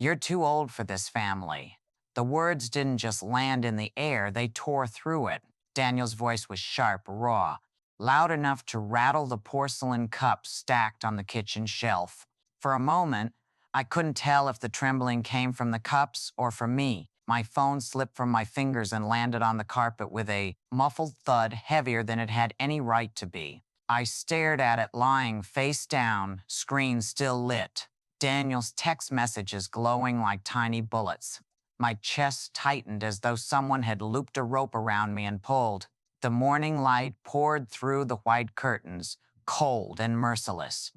You're too old for this family. The words didn't just land in the air, they tore through it. Daniel's voice was sharp, raw, loud enough to rattle the porcelain cups stacked on the kitchen shelf. For a moment, I couldn't tell if the trembling came from the cups or from me. My phone slipped from my fingers and landed on the carpet with a muffled thud heavier than it had any right to be. I stared at it lying face down, screen still lit. Daniel's text messages glowing like tiny bullets. My chest tightened as though someone had looped a rope around me and pulled. The morning light poured through the white curtains, cold and merciless.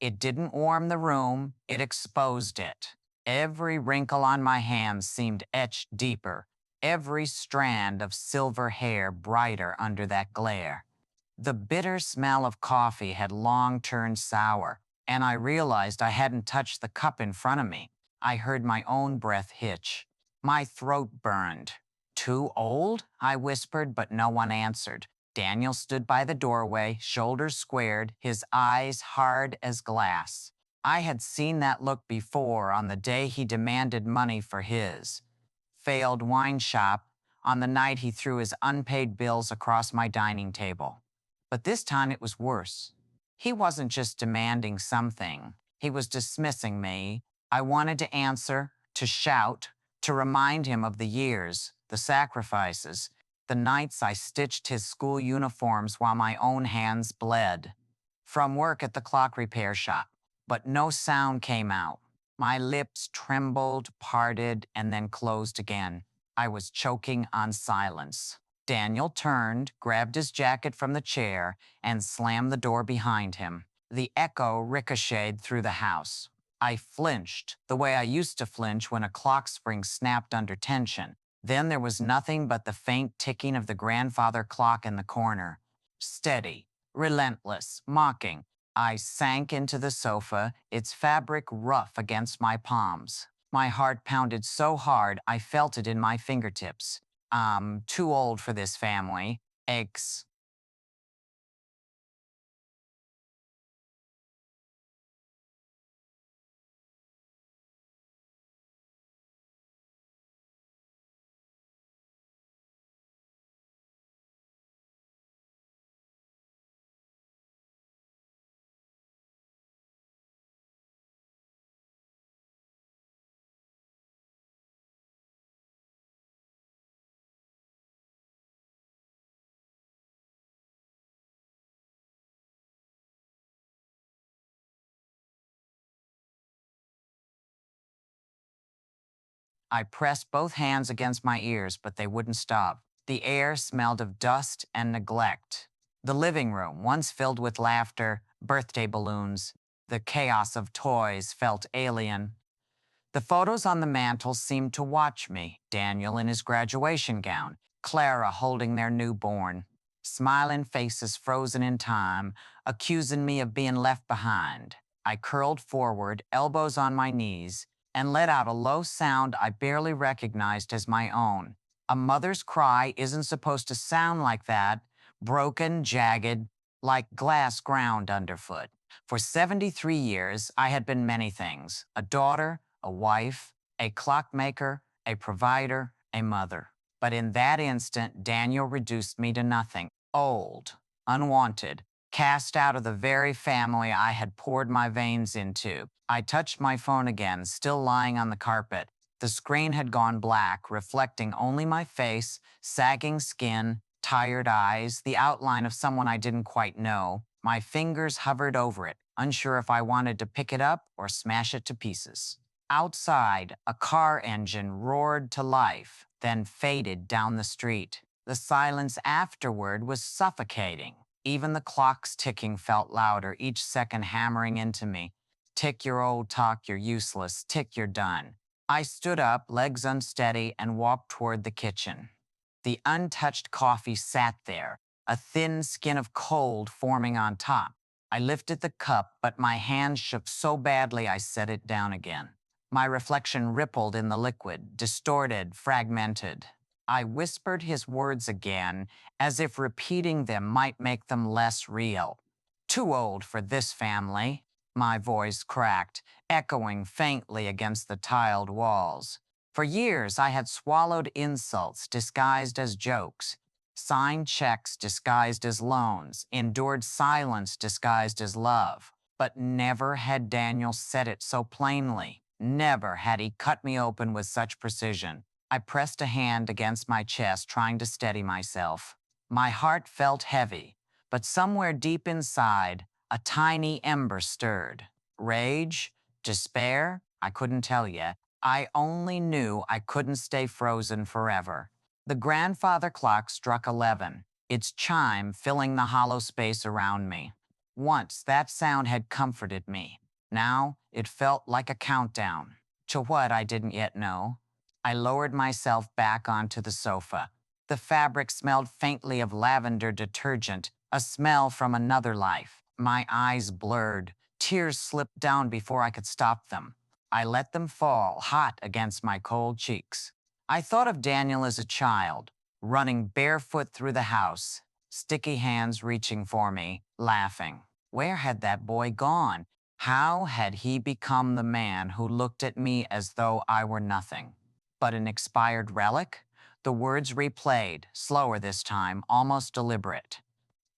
It didn't warm the room, it exposed it. Every wrinkle on my hands seemed etched deeper, every strand of silver hair brighter under that glare. The bitter smell of coffee had long turned sour, and I realized I hadn't touched the cup in front of me. I heard my own breath hitch. My throat burned. "Too old?" I whispered, but no one answered. Daniel stood by the doorway, shoulders squared, his eyes hard as glass. I had seen that look before on the day he demanded money for his failed wine shop, on the night he threw his unpaid bills across my dining table. But this time it was worse. He wasn't just demanding something. He was dismissing me. I wanted to answer, to shout, to remind him of the years, the sacrifices, the nights I stitched his school uniforms while my own hands bled. From work at the clock repair shop, but no sound came out. My lips trembled, parted, and then closed again. I was choking on silence. Daniel turned, grabbed his jacket from the chair, and slammed the door behind him. The echo ricocheted through the house. I flinched, the way I used to flinch when a clock spring snapped under tension. Then there was nothing but the faint ticking of the grandfather clock in the corner. Steady, relentless, mocking. I sank into the sofa, its fabric rough against my palms. My heart pounded so hard I felt it in my fingertips. I'm too old for this family. Eggs. I pressed both hands against my ears, but they wouldn't stop. The air smelled of dust and neglect. The living room, once filled with laughter, birthday balloons, the chaos of toys felt alien. The photos on the mantel seemed to watch me. Daniel in his graduation gown, Clara holding their newborn, smiling faces frozen in time, accusing me of being left behind. I curled forward, elbows on my knees, and let out a low sound I barely recognized as my own. A mother's cry isn't supposed to sound like that, broken, jagged, like glass ground underfoot. For 73 years, I had been many things: a daughter, a wife, a clockmaker, a provider, a mother. But in that instant, Daniel reduced me to nothing. Old, unwanted, cast out of the very family I had poured my veins into. I touched my phone again, still lying on the carpet. The screen had gone black, reflecting only my face, sagging skin, tired eyes, the outline of someone I didn't quite know. My fingers hovered over it, unsure if I wanted to pick it up or smash it to pieces. Outside, a car engine roared to life, then faded down the street. The silence afterward was suffocating. Even the clock's ticking felt louder, each second hammering into me. Tick your old talk, you're useless. Tick, you're done. I stood up, legs unsteady, and walked toward the kitchen. The untouched coffee sat there, a thin skin of cold forming on top. I lifted the cup, but my hand shook so badly I set it down again. My reflection rippled in the liquid, distorted, fragmented. I whispered his words again, as if repeating them might make them less real. Too old for this family. My voice cracked, echoing faintly against the tiled walls. For years, I had swallowed insults disguised as jokes, signed checks disguised as loans, endured silence disguised as love. But never had Daniel said it so plainly. Never had he cut me open with such precision. I pressed a hand against my chest, trying to steady myself. My heart felt heavy, but somewhere deep inside, a tiny ember stirred. Rage? Despair? I couldn't tell yet. I only knew I couldn't stay frozen forever. The grandfather clock struck 11, its chime filling the hollow space around me. Once that sound had comforted me. Now it felt like a countdown. To what I didn't yet know. I lowered myself back onto the sofa. The fabric smelled faintly of lavender detergent, a smell from another life. My eyes blurred. Tears slipped down before I could stop them. I let them fall, hot against my cold cheeks. I thought of Daniel as a child, running barefoot through the house, sticky hands reaching for me, laughing. Where had that boy gone? How had he become the man who looked at me as though I were nothing but an expired relic? The words replayed, slower this time, almost deliberate.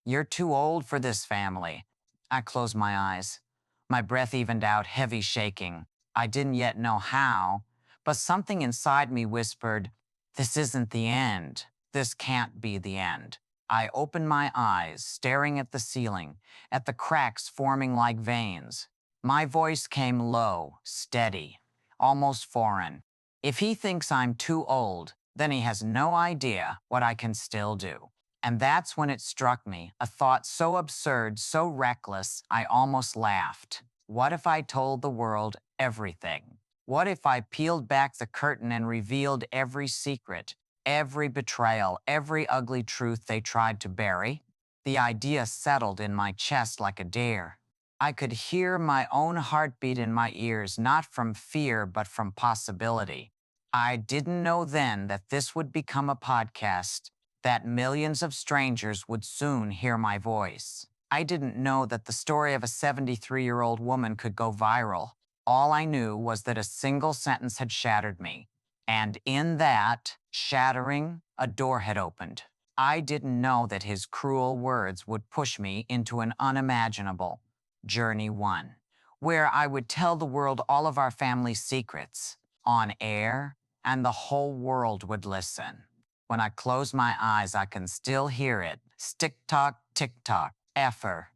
You're too old for this family. I closed my eyes. My breath evened out, heavy shaking. I didn't yet know how, but something inside me whispered, this isn't the end. This can't be the end. I opened my eyes, staring at the ceiling, at the cracks forming like veins. My voice came low, steady, almost foreign. If he thinks I'm too old, then he has no idea what I can still do. And that's when it struck me, a thought so absurd, so reckless, I almost laughed. What if I told the world everything? What if I peeled back the curtain and revealed every secret, every betrayal, every ugly truth they tried to bury? The idea settled in my chest like a dare. I could hear my own heartbeat in my ears, not from fear, but from possibility. I didn't know then that this would become a podcast, that millions of strangers would soon hear my voice. I didn't know that the story of a 73-year-old woman could go viral. All I knew was that a single sentence had shattered me. And in that shattering, a door had opened. I didn't know that his cruel words would push me into an unimaginable journey one, where I would tell the world all of our family's secrets on air, and the whole world would listen. When I close my eyes, I can still hear it. Tick-tock, tick-tock, effer.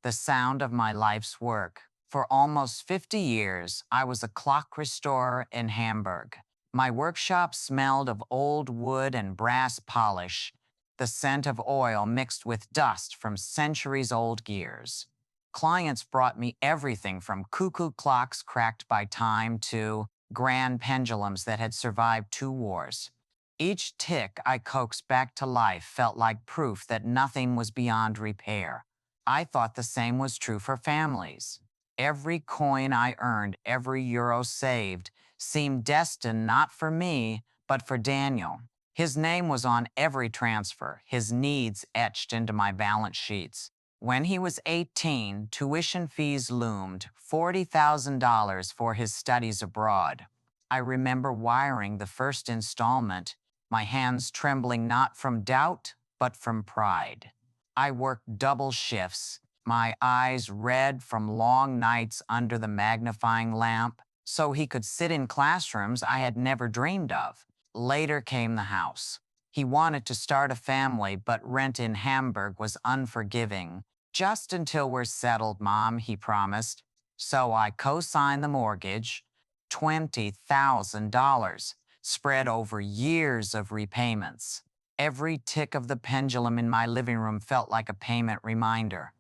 The sound of my life's work. For almost 50 years, I was a clock restorer in Hamburg. My workshop smelled of old wood and brass polish, the scent of oil mixed with dust from centuries-old gears. Clients brought me everything from cuckoo clocks cracked by time to grand pendulums that had survived 2 wars. Each tick I coaxed back to life felt like proof that nothing was beyond repair. I thought the same was true for families. Every coin I earned, every euro saved, seemed destined not for me, but for Daniel. His name was on every transfer, his needs etched into my balance sheets. When he was 18, tuition fees loomed, $40,000 for his studies abroad. I remember wiring the first installment, my hands trembling not from doubt, but from pride. I worked double shifts, my eyes red from long nights under the magnifying lamp, so he could sit in classrooms I had never dreamed of. Later came the house. He wanted to start a family, but rent in Hamburg was unforgiving. Just until we're settled, Mom, he promised. So I co-signed the mortgage, $20,000, spread over years of repayments. Every tick of the pendulum in my living room felt like a payment reminder.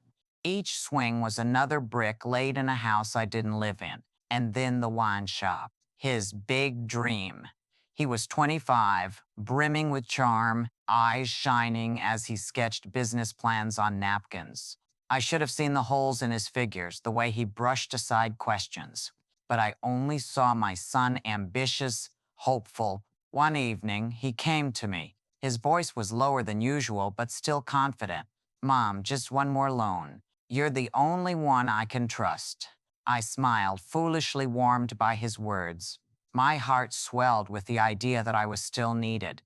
Each swing was another brick laid in a house I didn't live in. And then the wine shop, his big dream. He was 25, brimming with charm, eyes shining as he sketched business plans on napkins. I should have seen the holes in his figures, the way he brushed aside questions. But I only saw my son ambitious, hopeful. One evening, he came to me. His voice was lower than usual, but still confident. Mom, just one more loan. You're the only one I can trust. I smiled, foolishly warmed by his words. My heart swelled with the idea that I was still needed.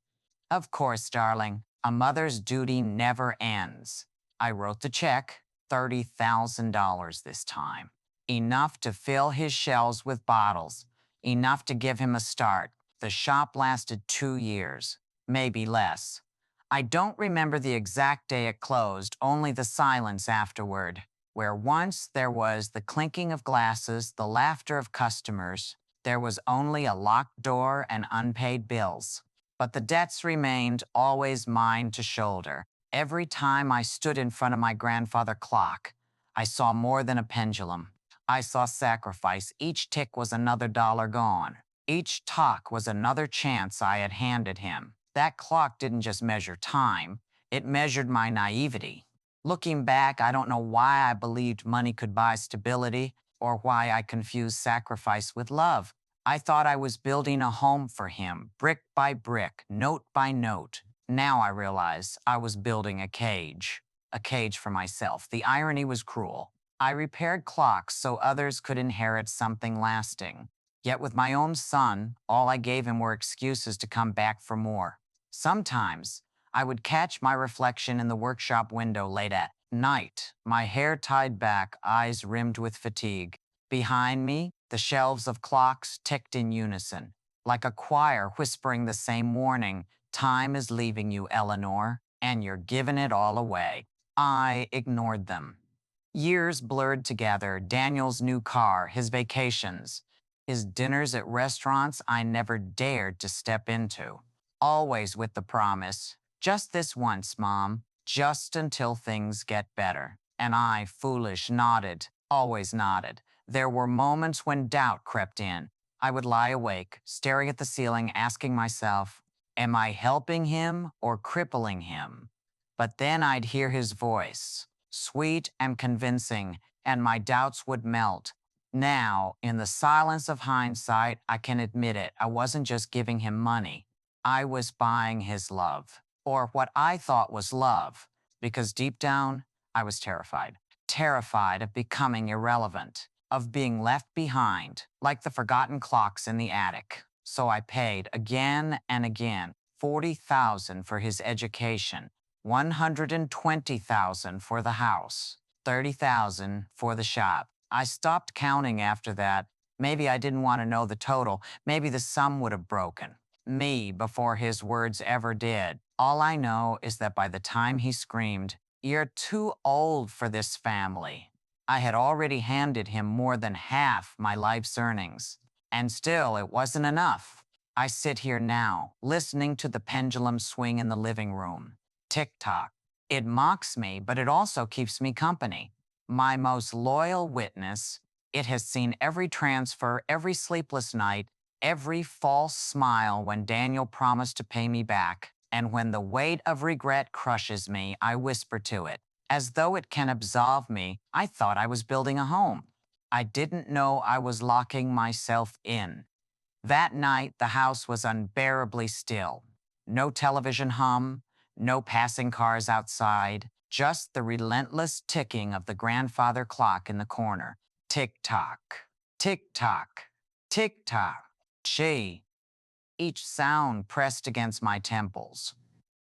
Of course, darling, a mother's duty never ends. I wrote the check, $30,000 this time. Enough to fill his shelves with bottles, enough to give him a start. The shop lasted 2 years, maybe less. I don't remember the exact day it closed, only the silence afterward, where once there was the clinking of glasses, the laughter of customers, there was only a locked door and unpaid bills. But the debts remained always mine to shoulder. Every time I stood in front of my grandfather clock, I saw more than a pendulum. I saw sacrifice. Each tick was another dollar gone. Each talk was another chance I had handed him. That clock didn't just measure time, it measured my naivety. Looking back, I don't know why I believed money could buy stability or why I confused sacrifice with love. I thought I was building a home for him, brick by brick, note by note. Now I realize I was building a cage for myself. The irony was cruel. I repaired clocks so others could inherit something lasting. Yet with my own son, all I gave him were excuses to come back for more. Sometimes I would catch my reflection in the workshop window late at night, my hair tied back, eyes rimmed with fatigue. Behind me, the shelves of clocks ticked in unison, like a choir whispering the same warning. Time is leaving you, Eleanor, and you're giving it all away. I ignored them. Years blurred together, Daniel's new car, his vacations, his dinners at restaurants I never dared to step into. Always with the promise, just this once, Mom, just until things get better. And I, foolish, nodded, always nodded. There were moments when doubt crept in. I would lie awake, staring at the ceiling, asking myself, am I helping him or crippling him? But then I'd hear his voice, sweet and convincing, and my doubts would melt. Now, in the silence of hindsight, I can admit it. I wasn't just giving him money. I was buying his love, or what I thought was love, because deep down, I was terrified. Terrified of becoming irrelevant, of being left behind, like the forgotten clocks in the attic. So I paid again and again, $40,000 for his education, $120,000 for the house, $30,000 for the shop. I stopped counting after that. Maybe I didn't want to know the total. Maybe the sum would have broken me before his words ever did. All I know is that by the time he screamed, "You're too old for this family," I had already handed him more than half my life's earnings. And still, it wasn't enough. I sit here now, listening to the pendulum swing in the living room. Tick-tock. It mocks me, but it also keeps me company. My most loyal witness, it has seen every transfer, every sleepless night, every false smile when Daniel promised to pay me back. And when the weight of regret crushes me, I whisper to it, as though it can absolve me, I thought I was building a home. I didn't know I was locking myself in. That night, the house was unbearably still. No television hum, no passing cars outside, just the relentless ticking of the grandfather clock in the corner. Tick-tock, tick-tock, tick-tock. Gee, each sound pressed against my temples,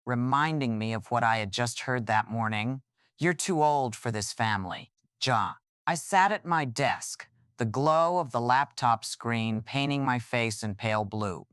reminding me of what I had just heard that morning. You're too old for this family. Ja. I sat at my desk, the glow of the laptop screen painting my face in pale blue.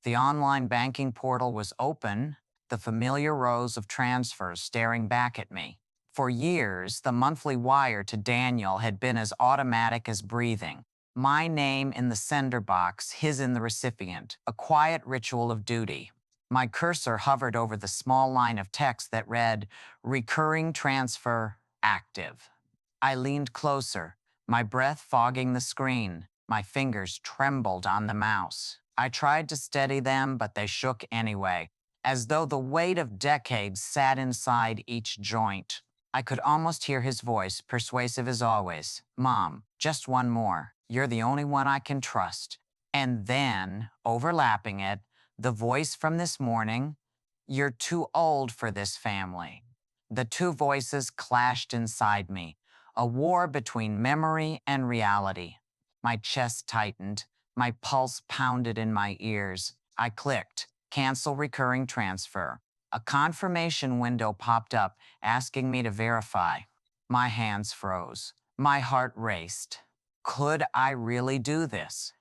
The online banking portal was open, the familiar rows of transfers staring back at me. For years, the monthly wire to Daniel had been as automatic as breathing. My name in the sender box, his in the recipient, a quiet ritual of duty. My cursor hovered over the small line of text that read, "Recurring transfer active." I leaned closer, my breath fogging the screen. My fingers trembled on the mouse. I tried to steady them, but they shook anyway, as though the weight of decades sat inside each joint. I could almost hear his voice, persuasive as always. "Mom, just one more. You're the only one I can trust." And then, overlapping it, the voice from this morning, "You're too old for this family." The two voices clashed inside me. a war between memory and reality. My chest tightened, my pulse pounded in my ears. I clicked, cancel recurring transfer. A confirmation window popped up asking me to verify. My hands froze. My heart raced. Could I really do this?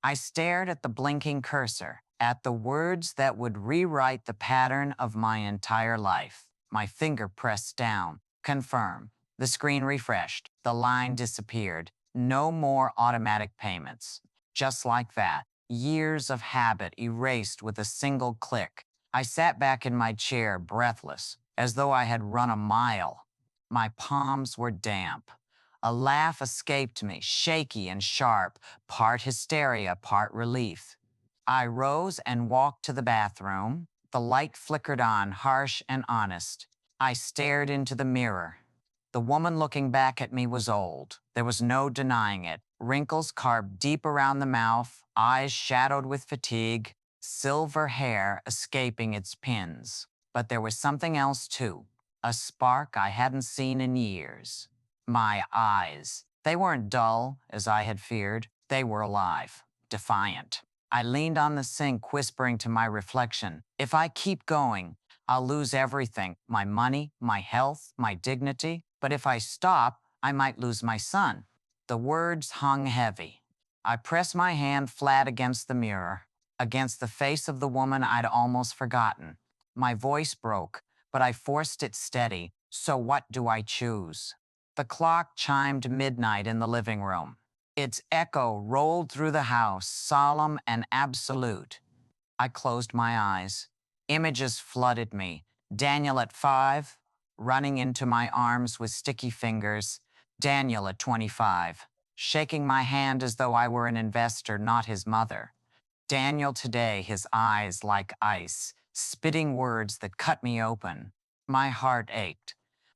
I stared at the blinking cursor, at the words that would rewrite the pattern of my entire life. My finger pressed down. Confirm. The screen refreshed. The line disappeared. No more automatic payments. Just like that, years of habit erased with a single click. I sat back in my chair, breathless, as though I had run a mile. My palms were damp. A laugh escaped me, shaky and sharp, part hysteria, part relief. I rose and walked to the bathroom. The light flickered on, harsh and honest. I stared into the mirror. The woman looking back at me was old. There was no denying it. Wrinkles carved deep around the mouth, eyes shadowed with fatigue, silver hair escaping its pins. But there was something else too, a spark I hadn't seen in years. My eyes. They weren't dull, as I had feared. They were alive, defiant. I leaned on the sink, whispering to my reflection, if I keep going, I'll lose everything, my money, my health, my dignity. But if I stop, I might lose my son. The words hung heavy. I pressed my hand flat against the mirror, against the face of the woman I'd almost forgotten. My voice broke, but I forced it steady. So what do I choose? The clock chimed midnight in the living room. Its echo rolled through the house, solemn and absolute. I closed my eyes. Images flooded me. Daniel at 5, running into my arms with sticky fingers. Daniel at 25, shaking my hand as though I were an investor, not his mother. Daniel today, his eyes like ice, spitting words that cut me open. My heart ached.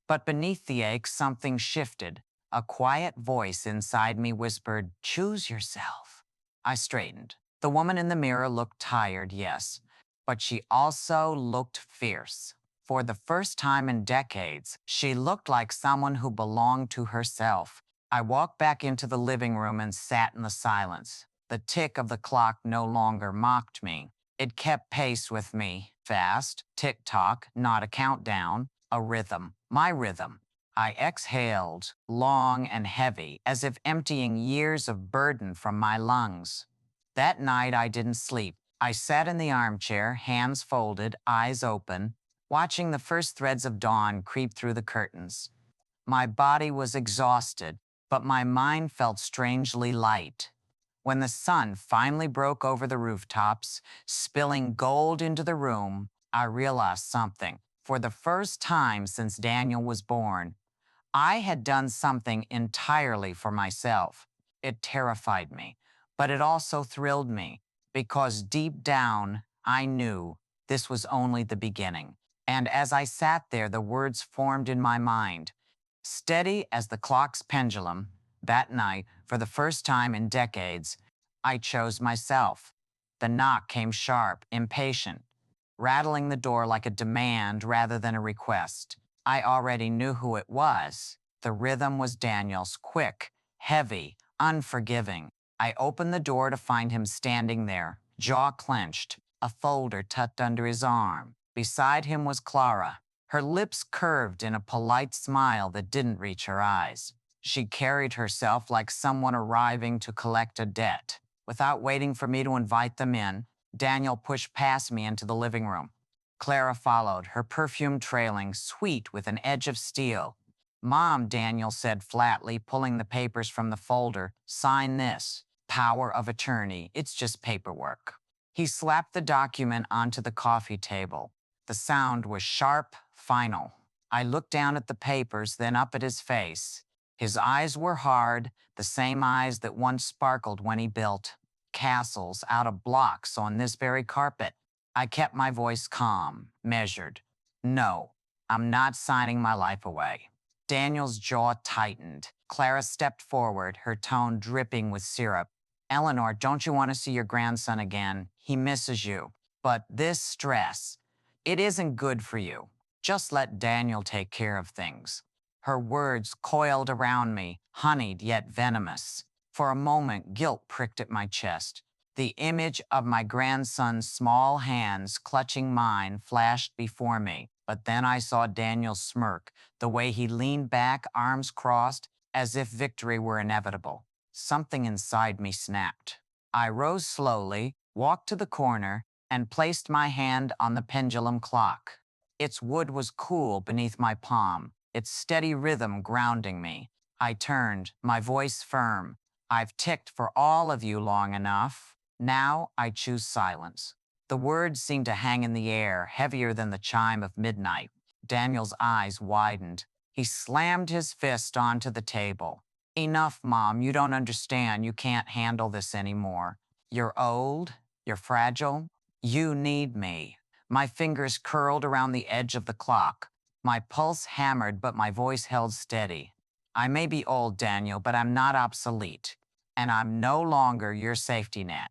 But beneath the ache, something shifted. A quiet voice inside me whispered, choose yourself. I straightened. The woman in the mirror looked tired, yes, but she also looked fierce. For the first time in decades, she looked like someone who belonged to herself. I walked back into the living room and sat in the silence. The tick of the clock no longer mocked me. It kept pace with me. Fast, tick-tock, not a countdown, a rhythm, my rhythm. I exhaled, long and heavy, as if emptying years of burden from my lungs. That night I didn't sleep. I sat in the armchair, hands folded, eyes open, watching the first threads of dawn creep through the curtains. My body was exhausted, but my mind felt strangely light. When the sun finally broke over the rooftops, spilling gold into the room, I realized something. For the first time since Daniel was born, I had done something entirely for myself. It terrified me, but it also thrilled me, because deep down, I knew this was only the beginning. And as I sat there, the words formed in my mind. Steady as the clock's pendulum, that night, for the first time in decades, I chose myself. The knock came sharp, impatient, rattling the door like a demand rather than a request. I already knew who it was. The rhythm was Daniel's, quick, heavy, unforgiving. I opened the door to find him standing there, jaw clenched, a folder tucked under his arm. Beside him was Clara, her lips curved in a polite smile that didn't reach her eyes. She carried herself like someone arriving to collect a debt. Without waiting for me to invite them in, Daniel pushed past me into the living room. Clara followed, her perfume trailing, sweet with an edge of steel. Mom, Daniel said flatly, pulling the papers from the folder, sign this. Power of attorney. It's just paperwork. He slapped the document onto the coffee table. The sound was sharp, final. I looked down at the papers, then up at his face. His eyes were hard, the same eyes that once sparkled when he built castles out of blocks on this very carpet. I kept my voice calm, measured. No, I'm not signing my life away. Daniel's jaw tightened. Clara stepped forward, her tone dripping with syrup. Eleanor, don't you want to see your grandson again? He misses you. But this stress, it isn't good for you. Just let Daniel take care of things. Her words coiled around me, honeyed yet venomous. For a moment, guilt pricked at my chest. The image of my grandson's small hands clutching mine flashed before me, but then I saw Daniel smirk, the way he leaned back, arms crossed, as if victory were inevitable. Something inside me snapped. I rose slowly, walked to the corner, and placed my hand on the pendulum clock. Its wood was cool beneath my palm, its steady rhythm grounding me. I turned, my voice firm. I've ticked for all of you long enough. Now I choose silence. The words seemed to hang in the air, heavier than the chime of midnight. Daniel's eyes widened. He slammed his fist onto the table. Enough, Mom. You don't understand. You can't handle this anymore. You're old. You're fragile. You need me. My fingers curled around the edge of the clock. My pulse hammered, but my voice held steady. I may be old, Daniel, but I'm not obsolete. And I'm no longer your safety net.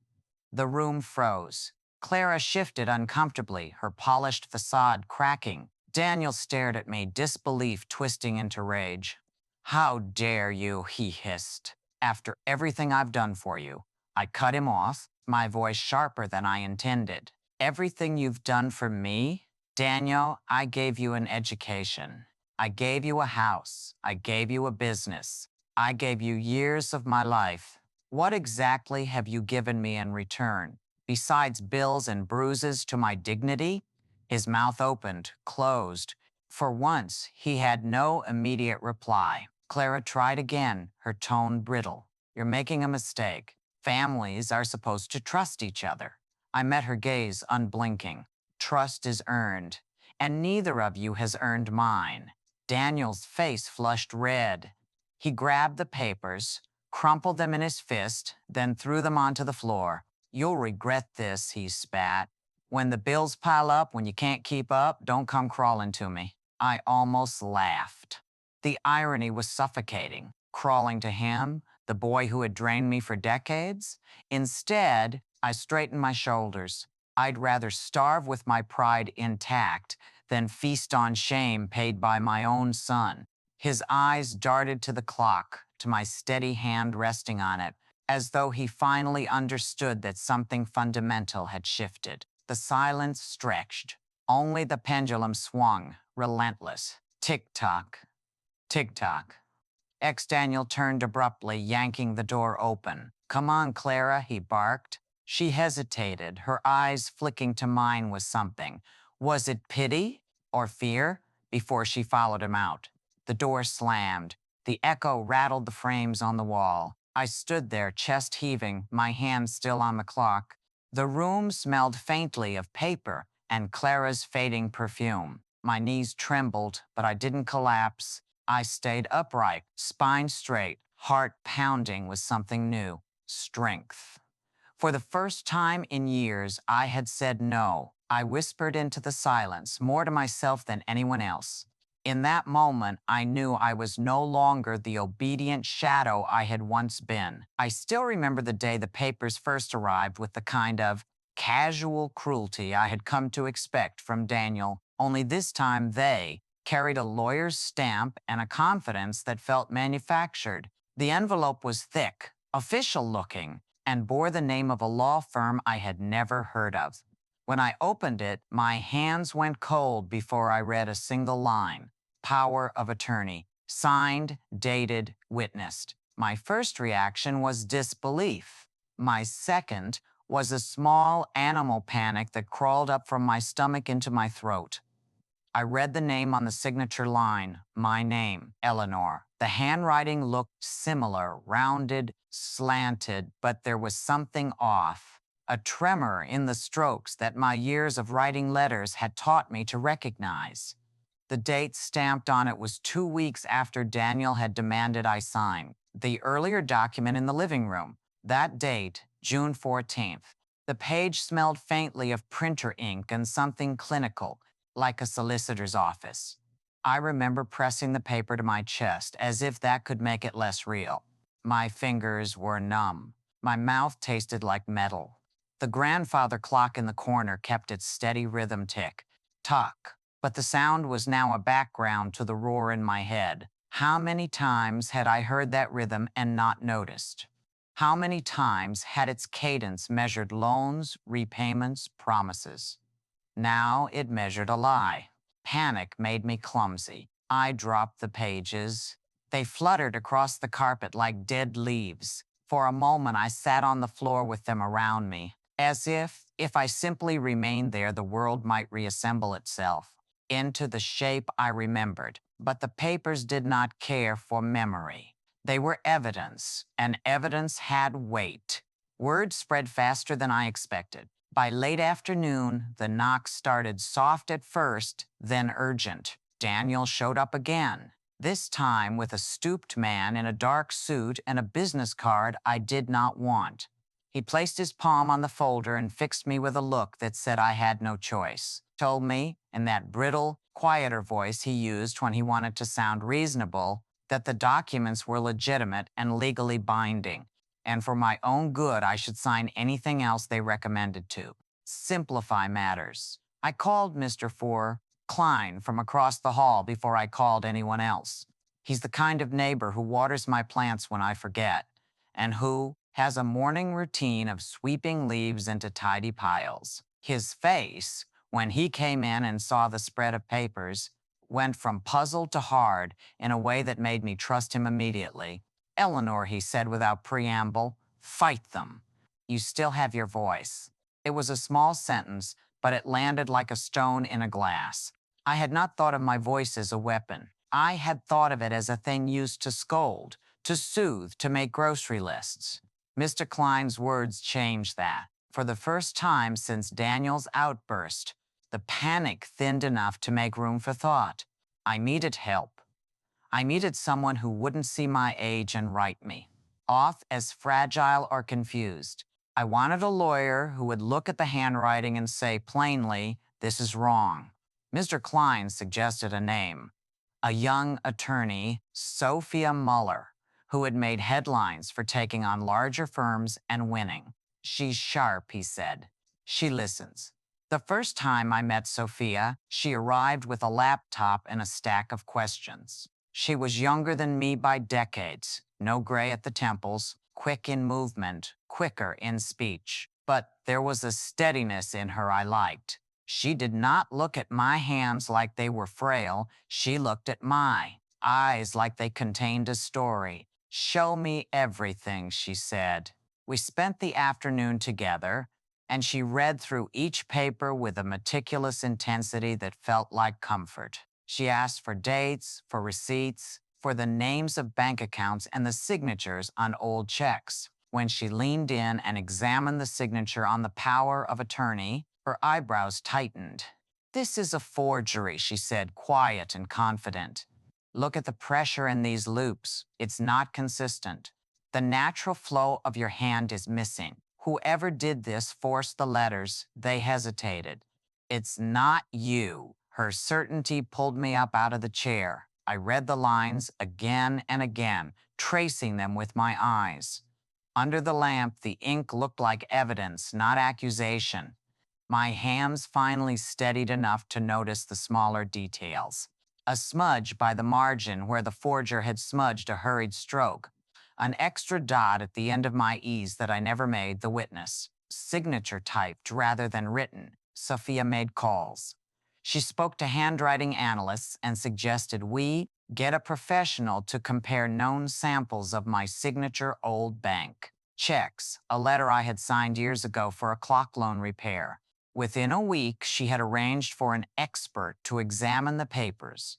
The room froze. Clara shifted uncomfortably, her polished facade cracking. Daniel stared at me, disbelief twisting into rage. How dare you, he hissed. After everything I've done for you. I cut him off, my voice sharper than I intended. Everything you've done for me? Daniel, I gave you an education. I gave you a house. I gave you a business. I gave you years of my life. What exactly have you given me in return, besides bills and bruises to my dignity? His mouth opened, closed. For once, he had no immediate reply. Clara tried again, her tone brittle. You're making a mistake. Families are supposed to trust each other. I met her gaze unblinking. Trust is earned, and neither of you has earned mine. Daniel's face flushed red. He grabbed the papers, crumpled them in his fist, then threw them onto the floor. You'll regret this, he spat. When the bills pile up, when you can't keep up, don't come crawling to me. I almost laughed. The irony was suffocating. Crawling to him, the boy who had drained me for decades? Instead, I straightened my shoulders. I'd rather starve with my pride intact than feast on shame paid by my own son. His eyes darted to the clock, to my steady hand resting on it, as though he finally understood that something fundamental had shifted. The silence stretched. Only the pendulum swung, relentless. Tick-tock, tick-tock. Ex-Daniel turned abruptly, yanking the door open. Come on, Clara, he barked. She hesitated, her eyes flicking to mine with something. Was it pity or fear? Before she followed him out. The door slammed. The echo rattled the frames on the wall. I stood there, chest heaving, my hand still on the clock. The room smelled faintly of paper and Clara's fading perfume. My knees trembled, but I didn't collapse. I stayed upright, spine straight, heart pounding with something new. Strength. For the first time in years, I had said no. I whispered into the silence, more to myself than anyone else. In that moment, I knew I was no longer the obedient shadow I had once been. I still remember the day the papers first arrived with the kind of casual cruelty I had come to expect from Daniel, only this time they carried a lawyer's stamp and a confidence that felt manufactured. The envelope was thick, official-looking, and bore the name of a law firm I had never heard of. When I opened it, my hands went cold before I read a single line. Power of attorney. Signed, dated, witnessed. My first reaction was disbelief. My second was a small animal panic that crawled up from my stomach into my throat. I read the name on the signature line, my name, Eleanor. The handwriting looked similar, rounded, slanted, but there was something off. A tremor in the strokes that my years of writing letters had taught me to recognize. The date stamped on it was 2 weeks after Daniel had demanded I sign. The earlier document in the living room. That date, June 14th. The page smelled faintly of printer ink and something clinical, like a solicitor's office. I remember pressing the paper to my chest as if that could make it less real. My fingers were numb. My mouth tasted like metal. The grandfather clock in the corner kept its steady rhythm tick, tock, but the sound was now a background to the roar in my head. How many times had I heard that rhythm and not noticed? How many times had its cadence measured loans, repayments, promises? Now it measured a lie. Panic made me clumsy. I dropped the pages. They fluttered across the carpet like dead leaves. For a moment, I sat on the floor with them around me, as if I simply remained there, the world might reassemble itself into the shape I remembered. But the papers did not care for memory. They were evidence, and evidence had weight. Word spread faster than I expected. By late afternoon, the knocks started soft at first, then urgent. Daniel showed up again, this time with a stooped man in a dark suit and a business card I did not want. He placed his palm on the folder and fixed me with a look that said I had no choice. Told me, in that brittle, quieter voice he used when he wanted to sound reasonable, that the documents were legitimate and legally binding, and for my own good, I should sign anything else they recommended to. Simplify matters. I called Mr. Klein from across the hall before I called anyone else. He's the kind of neighbor who waters my plants when I forget, and who has a morning routine of sweeping leaves into tidy piles. His face, when he came in and saw the spread of papers, went from puzzled to hard in a way that made me trust him immediately. Eleanor, he said without preamble, fight them. You still have your voice. It was a small sentence, but it landed like a stone in a glass. I had not thought of my voice as a weapon. I had thought of it as a thing used to scold, to soothe, to make grocery lists. Mr. Klein's words changed that. For the first time since Daniel's outburst, the panic thinned enough to make room for thought. I needed help. I needed someone who wouldn't see my age and write me off as fragile or confused. I wanted a lawyer who would look at the handwriting and say plainly, this is wrong. Mr. Klein suggested a name, a young attorney, Sophia Muller, who had made headlines for taking on larger firms and winning. She's sharp, he said. She listens. The first time I met Sophia, she arrived with a laptop and a stack of questions. She was younger than me by decades, no gray at the temples, quick in movement, quicker in speech. But there was a steadiness in her I liked. She did not look at my hands like they were frail. She looked at my eyes like they contained a story. Show me everything, she said. We spent the afternoon together, and she read through each paper with a meticulous intensity that felt like comfort. She asked for dates, for receipts, for the names of bank accounts and the signatures on old checks. When she leaned in and examined the signature on the power of attorney, her eyebrows tightened. This is a forgery, she said, quiet and confident. Look at the pressure in these loops. It's not consistent. The natural flow of your hand is missing. Whoever did this forced the letters. They hesitated. It's not you. Her certainty pulled me up out of the chair. I read the lines again and again, tracing them with my eyes. Under the lamp, the ink looked like evidence, not accusation. My hands finally steadied enough to notice the smaller details. A smudge by the margin where the forger had smudged a hurried stroke. An extra dot at the end of my E's that I never made the witness. Signature typed rather than written. Sophia made calls. She spoke to handwriting analysts and suggested we get a professional to compare known samples of my signature old bank checks, a letter I had signed years ago for a clock loan repair. Within a week, she had arranged for an expert to examine the papers.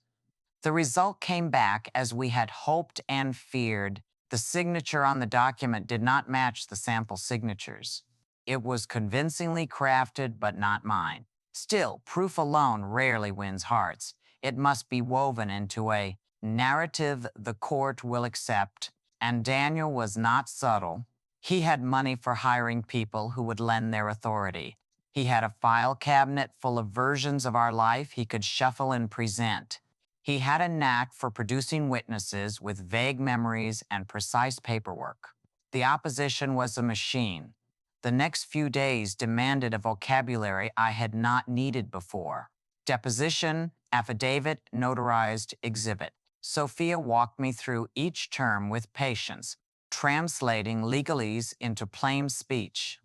The result came back as we had hoped and feared. The signature on the document did not match the sample signatures. It was convincingly crafted, but not mine. Still, proof alone rarely wins hearts. It must be woven into a narrative the court will accept, and Daniel was not subtle. He had money for hiring people who would lend their authority. He had a file cabinet full of versions of our life he could shuffle and present. He had a knack for producing witnesses with vague memories and precise paperwork. The opposition was a machine. The next few days demanded a vocabulary I had not needed before. Deposition, affidavit, notarized, exhibit. Sophia walked me through each term with patience, translating legalese into plain speech.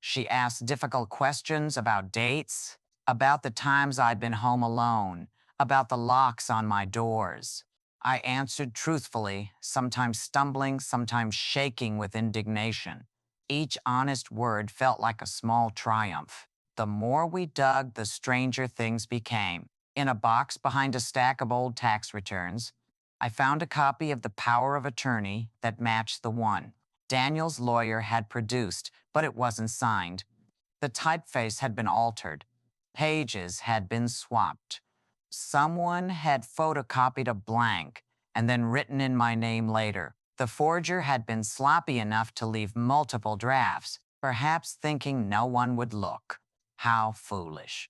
She asked difficult questions about dates, about the times I'd been home alone, about the locks on my doors. I answered truthfully, sometimes stumbling, sometimes shaking with indignation. Each honest word felt like a small triumph. The more we dug, the stranger things became. In a box behind a stack of old tax returns, I found a copy of the power of attorney that matched the one Daniel's lawyer had produced, but it wasn't signed. The typeface had been altered. Pages had been swapped. Someone had photocopied a blank and then written in my name later. The forger had been sloppy enough to leave multiple drafts, perhaps thinking no one would look. How foolish.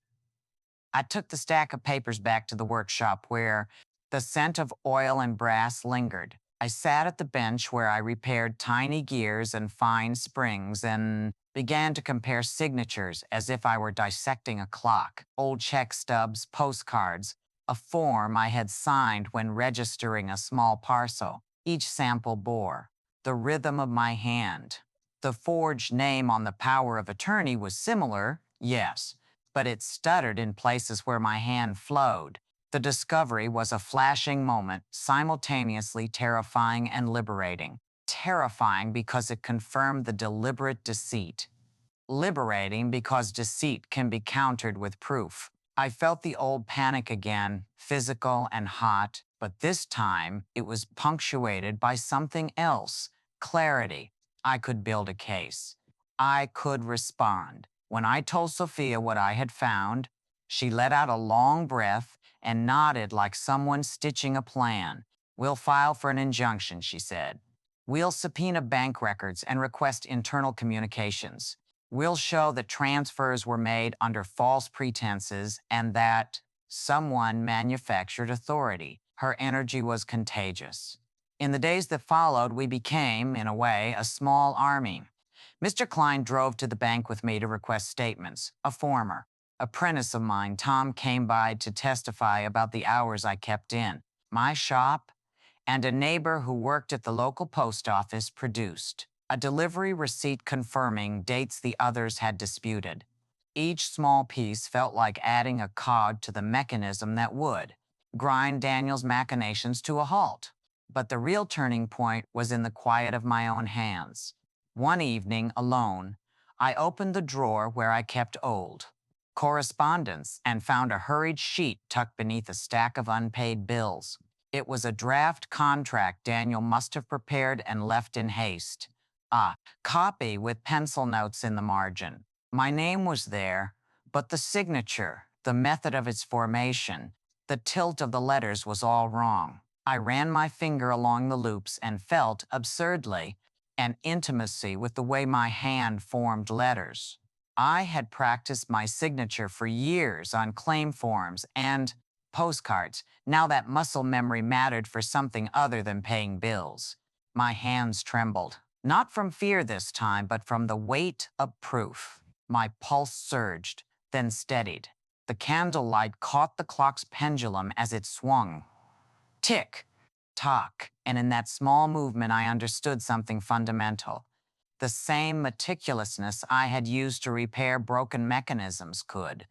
I took the stack of papers back to the workshop where the scent of oil and brass lingered. I sat at the bench where I repaired tiny gears and fine springs and began to compare signatures as if I were dissecting a clock. Old check stubs, postcards, a form I had signed when registering a small parcel. Each sample bore the rhythm of my hand. The forged name on the power of attorney was similar, yes, but it stuttered in places where my hand flowed. The discovery was a flashing moment, simultaneously terrifying and liberating. Terrifying because it confirmed the deliberate deceit. Liberating because deceit can be countered with proof. I felt the old panic again, physical and hot, but this time it was punctuated by something else, clarity. I could build a case. I could respond. When I told Sophia what I had found, she let out a long breath and nodded like someone stitching a plan. "We'll file for an injunction," she said. "We'll subpoena bank records and request internal communications. We'll show that transfers were made under false pretenses and that someone manufactured authority." Her energy was contagious. In the days that followed, we became, in a way, a small army. Mr. Klein drove to the bank with me to request statements. A former apprentice of mine, Tom, came by to testify about the hours I kept in my shop, and a neighbor who worked at the local post office produced a delivery receipt confirming dates the others had disputed. Each small piece felt like adding a cog to the mechanism that would grind Daniel's machinations to a halt. But the real turning point was in the quiet of my own hands. One evening, alone, I opened the drawer where I kept old correspondence and found a hurried sheet tucked beneath a stack of unpaid bills. It was a draft contract Daniel must have prepared and left in haste. A copy with pencil notes in the margin. My name was there, but the signature, the method of its formation, the tilt of the letters was all wrong. I ran my finger along the loops and felt, absurdly, an intimacy with the way my hand formed letters. I had practiced my signature for years on claim forms and postcards. Now that muscle memory mattered for something other than paying bills. My hands trembled, not from fear this time, but from the weight of proof. My pulse surged, then steadied. The candlelight caught the clock's pendulum as it swung. Tick, tock, and in that small movement I understood something fundamental. The same meticulousness I had used to repair broken mechanisms could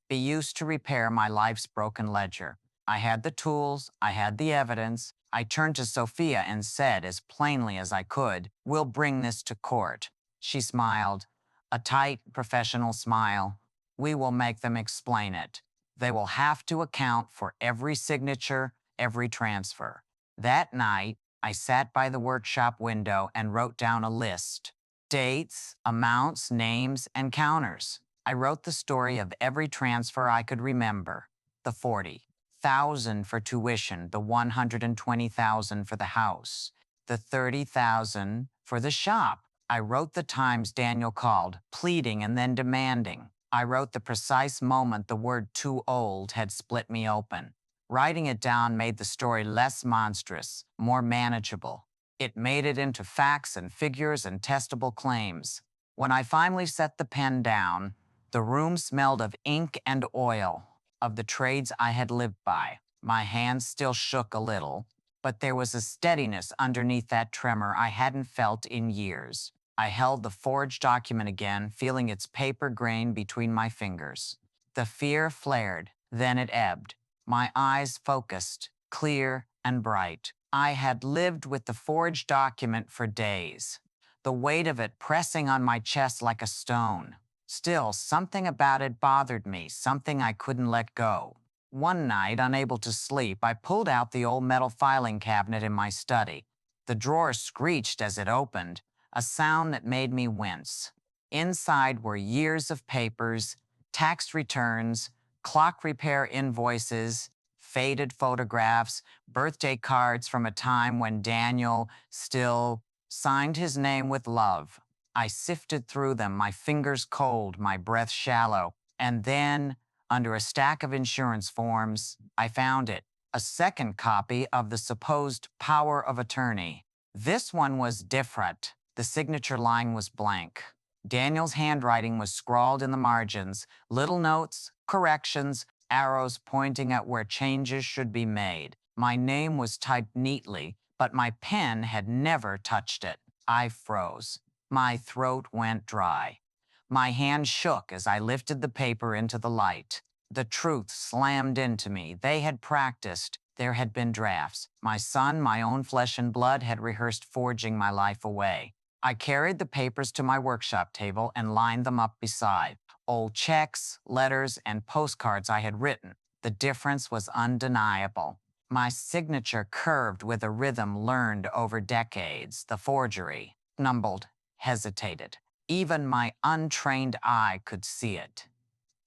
be used to repair my life's broken ledger. I had the tools, I had the evidence. I turned to Sophia and said as plainly as I could, "We'll bring this to court." She smiled, a tight, professional smile. "We will make them explain it. They will have to account for every signature, every transfer." That night, I sat by the workshop window and wrote down a list. Dates, amounts, names, and counters. I wrote the story of every transfer I could remember. The 40,000 for tuition, the 120,000 for the house, the 30,000 for the shop. I wrote the times Daniel called, pleading and then demanding. I wrote the precise moment the word "too old" had split me open. Writing it down made the story less monstrous, more manageable. It made it into facts and figures and testable claims. When I finally set the pen down, the room smelled of ink and oil, of the trades I had lived by. My hands still shook a little. but there was a steadiness underneath that tremor I hadn't felt in years. I held the forged document again, feeling its paper grain between my fingers. The fear flared, then it ebbed. My eyes focused, clear and bright. I had lived with the forged document for days, the weight of it pressing on my chest like a stone. Still, something about it bothered me, something I couldn't let go. One night, unable to sleep, I pulled out the old metal filing cabinet in my study. The drawer screeched as it opened, a sound that made me wince. Inside were years of papers, tax returns, clock repair invoices, faded photographs, birthday cards from a time when Daniel still signed his name with love. I sifted through them, my fingers cold, my breath shallow, and then, under a stack of insurance forms, I found it, a second copy of the supposed power of attorney. This one was different. The signature line was blank. Daniel's handwriting was scrawled in the margins, little notes, corrections, arrows pointing at where changes should be made. My name was typed neatly, but my pen had never touched it. I froze. My throat went dry. My hand shook as I lifted the paper into the light. The truth slammed into me. They had practiced. There had been drafts. My son, my own flesh and blood, had rehearsed forging my life away. I carried the papers to my workshop table and lined them up beside. Old checks, letters, and postcards I had written. The difference was undeniable. My signature curved with a rhythm learned over decades. The forgery, numbled, hesitated. Even my untrained eye could see it.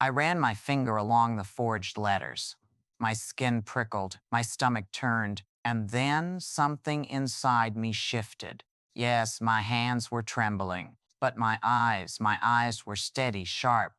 I ran my finger along the forged letters. My skin prickled, my stomach turned, and then something inside me shifted. Yes, my hands were trembling, but my eyes were steady, sharp.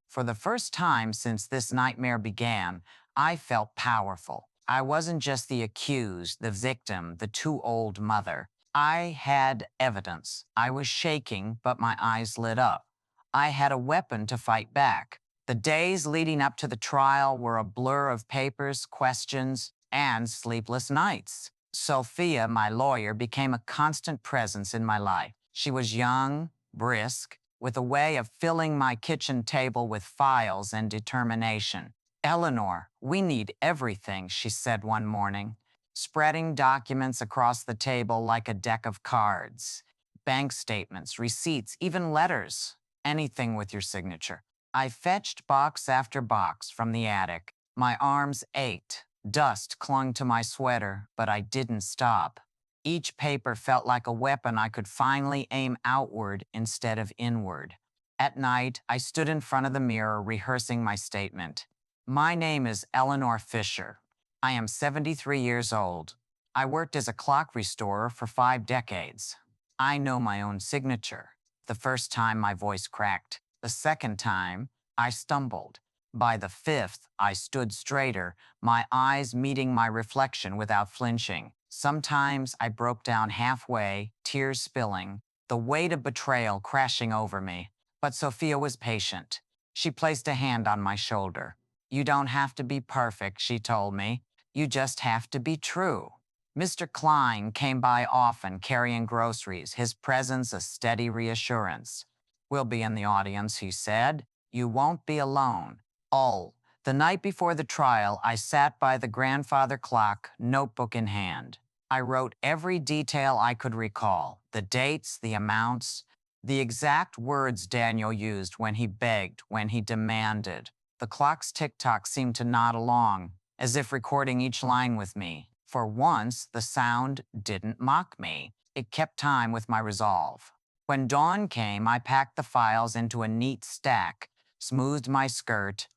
For the first time since this nightmare began, I felt powerful. I wasn't just the accused, the victim, the too old mother. I had evidence. I was shaking, but my eyes lit up. I had a weapon to fight back. The days leading up to the trial were a blur of papers, questions, and sleepless nights. Sophia, my lawyer, became a constant presence in my life. She was young, brisk, with a way of filling my kitchen table with files and determination. "Eleanor, we need everything," she said one morning, spreading documents across the table like a deck of cards. Bank statements, receipts, even letters. Anything with your signature. I fetched box after box from the attic. My arms ached. Dust clung to my sweater, but I didn't stop. Each paper felt like a weapon I could finally aim outward instead of inward. At night, I stood in front of the mirror rehearsing my statement. My name is Eleanor Fisher. I am 73 years old. I worked as a clock restorer for 5 decades. I know my own signature. The first time my voice cracked. The second time, I stumbled. By the fifth, I stood straighter, my eyes meeting my reflection without flinching. Sometimes I broke down halfway, tears spilling, the weight of betrayal crashing over me. But Sophia was patient. She placed a hand on my shoulder. "You don't have to be perfect," she told me. "You just have to be true." Mr. Klein came by often carrying groceries, his presence a steady reassurance. "We'll be in the audience," he said. "You won't be alone." Oh, the night before the trial, I sat by the grandfather clock, notebook in hand. I wrote every detail I could recall, the dates, the amounts, the exact words Daniel used when he begged, when he demanded. The clock's tick-tock seemed to nod along, as if recording each line with me. For once, the sound didn't mock me. It kept time with my resolve. When dawn came, I packed the files into a neat stack, smoothed my skirt,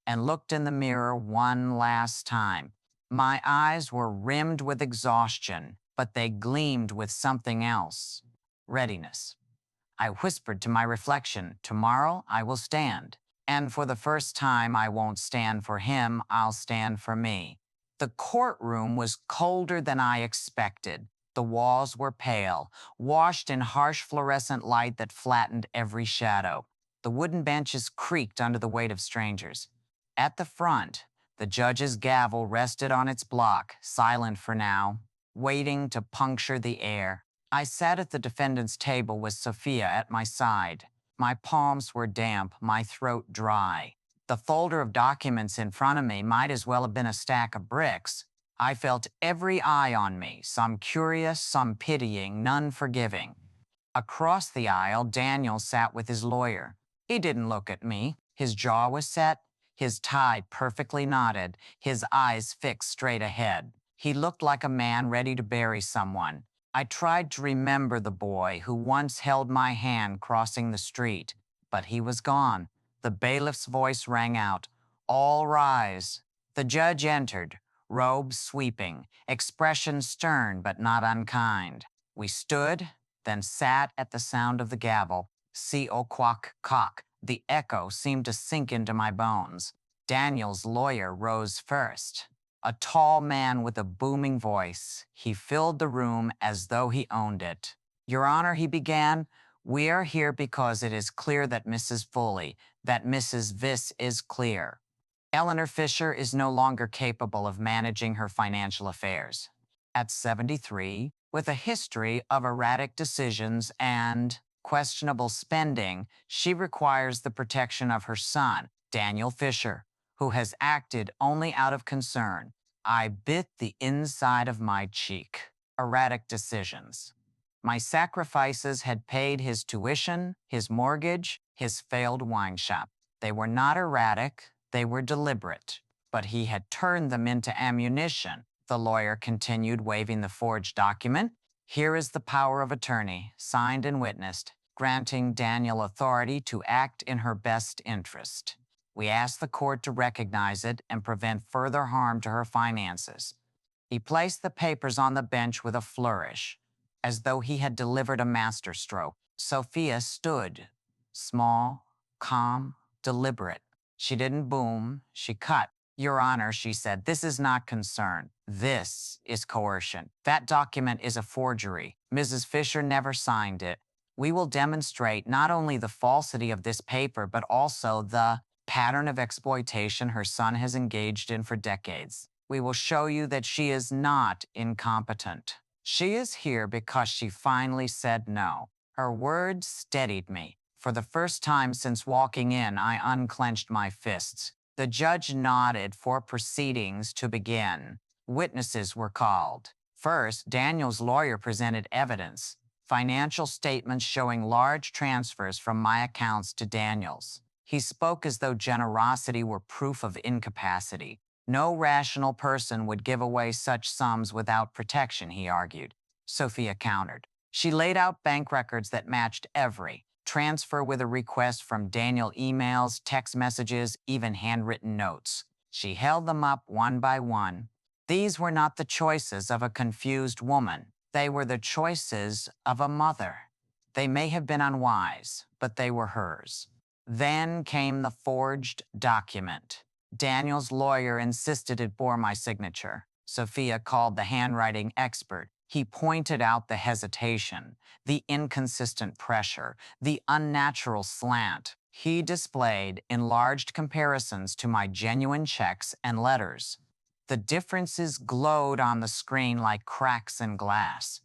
and looked in the mirror one last time. My eyes were rimmed with exhaustion, but they gleamed with something else. Readiness. I whispered to my reflection, "Tomorrow I will stand. And for the first time, I won't stand for him, I'll stand for me." The courtroom was colder than I expected. The walls were pale, washed in harsh fluorescent light that flattened every shadow. The wooden benches creaked under the weight of strangers. At the front, the judge's gavel rested on its block, silent for now. waiting to puncture the air. I sat at the defendant's table with Sophia at my side. My palms were damp, my throat dry. The folder of documents in front of me might as well have been a stack of bricks. I felt every eye on me, some curious, some pitying, none forgiving. Across the aisle, Daniel sat with his lawyer. He didn't look at me. His jaw was set, his tie perfectly knotted, his eyes fixed straight ahead. He looked like a man ready to bury someone. I tried to remember the boy who once held my hand crossing the street, but he was gone. The bailiff's voice rang out, "All rise." The judge entered, robes sweeping, expression stern but not unkind. We stood, then sat at the sound of the gavel. C-O quack cock. The echo seemed to sink into my bones. Daniel's lawyer rose first. A tall man with a booming voice. He filled the room as though he owned it. "Your Honor," he began, "we are here because it is clear that Mrs. Foley, that Mrs. Viss is clear. Eleanor Fisher is no longer capable of managing her financial affairs. At 73, with a history of erratic decisions and questionable spending, she requires the protection of her son, Daniel Fisher, who has acted only out of concern." I bit the inside of my cheek. Erratic decisions. My sacrifices had paid his tuition, his mortgage, his failed wine shop. They were not erratic, they were deliberate. But he had turned them into ammunition. The lawyer continued, waving the forged document. "Here is the power of attorney, signed and witnessed, granting Daniel authority to act in her best interest. We ask the court to recognize it and prevent further harm to her finances." He placed the papers on the bench with a flourish, as though he had delivered a masterstroke. Sophia stood, small, calm, deliberate. She didn't boom, she cut. "Your Honor," she said, "this is not concern. This is coercion. That document is a forgery. Mrs. Fisher never signed it. We will demonstrate not only the falsity of this paper, but also the pattern of exploitation her son has engaged in for decades. We will show you that she is not incompetent. She is here because she finally said no." Her words steadied me. For the first time since walking in, I unclenched my fists. The judge nodded for proceedings to begin. Witnesses were called. First, Daniel's lawyer presented evidence, financial statements showing large transfers from my accounts to Daniel's. He spoke as though generosity were proof of incapacity. No rational person would give away such sums without protection, he argued. Sophia countered. She laid out bank records that matched every transfer with a request from Daniel, emails, text messages, even handwritten notes. She held them up one by one. These were not the choices of a confused woman. They were the choices of a mother. They may have been unwise, but they were hers. Then came the forged document. Daniel's lawyer insisted it bore my signature. Sophia called the handwriting expert. He pointed out the hesitation, the inconsistent pressure, the unnatural slant. He displayed enlarged comparisons to my genuine checks and letters. The differences glowed on the screen like cracks in glass.